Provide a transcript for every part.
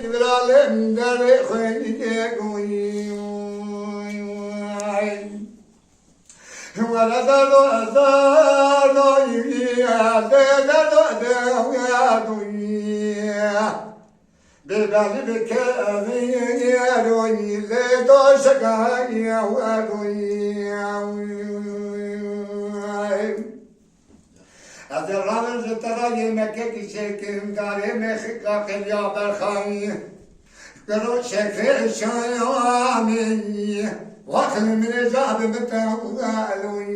İbrahim deri khoyge goy wala da do da ya de da ya do ya be bali be ke ya do le do shaka ya wa do ya Azerbaycan zıttara yemek içekim gari mehika kılya berkhani Karo şeker şayami Vakıl mirzabi mütevaloyi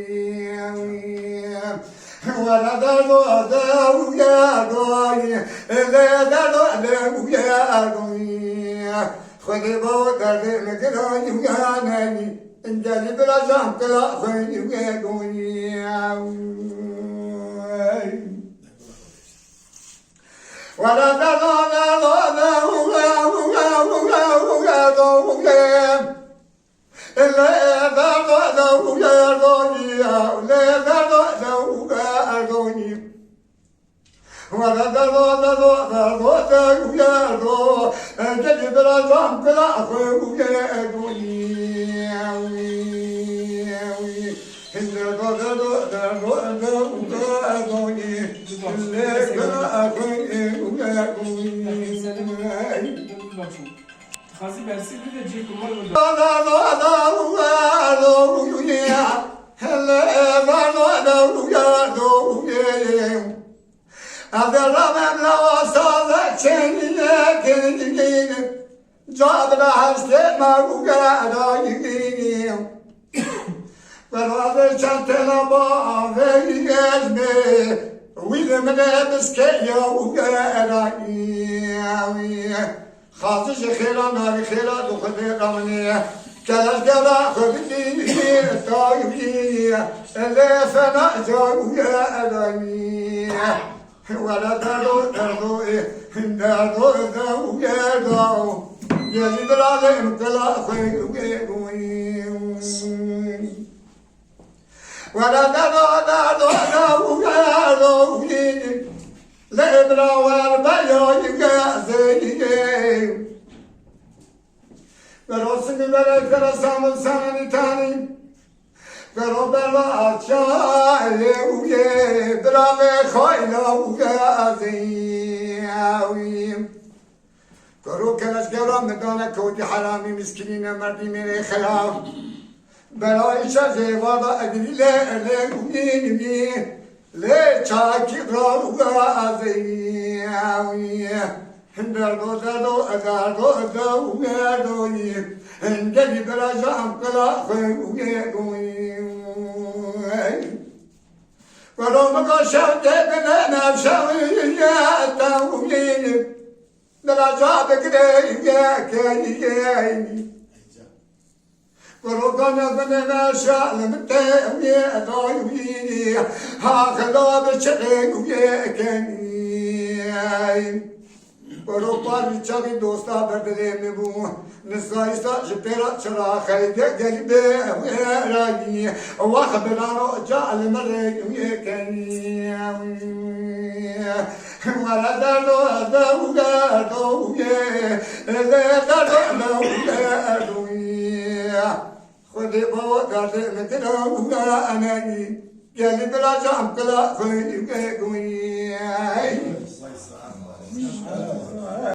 Vela derdo derdo ya doyi Ele derdo derdo ya doyi Khudi bu derdi mekroyi ya neni İnceli biraz amkla khoyi ya doyi ولا لا لا لا لا Kazi bersi bir de cek umar oldu. خاطش خيرا نار خيرا دخل قمنية كلاش كلا خبتي طايبي اللي فنا جاوية أدمية ولا دارو دارو دارو دارو دارو يلي بالعالم كلا خير ولا دارو دارو دارو دارو لبرا والبيا يجازي براسك برا كرسام سامي تاني برا برا شاي ويا برا خايلا ويازي كرو كلاش كرام مدانا كودي حرامي مسكينين مردي من خلاف برا إيشا وضع أدري لا ويني Le çaki razı Derdo derdo derdo derdo Endeli berajam kala Varoma kaşav tebine nevşaviye tavuyini Berajab kire Korokana bana şalım tevye doyuyi hakla beçeğuye keni Korokar çavi dosta berdemi bu Nisaysa jpera çara khayde gelbe rayi wa khabara ja'al marayuye keni Wala dardo dardo ye dardo خذي بوقت مثل أنا يلي بلا جام كلا خير قوي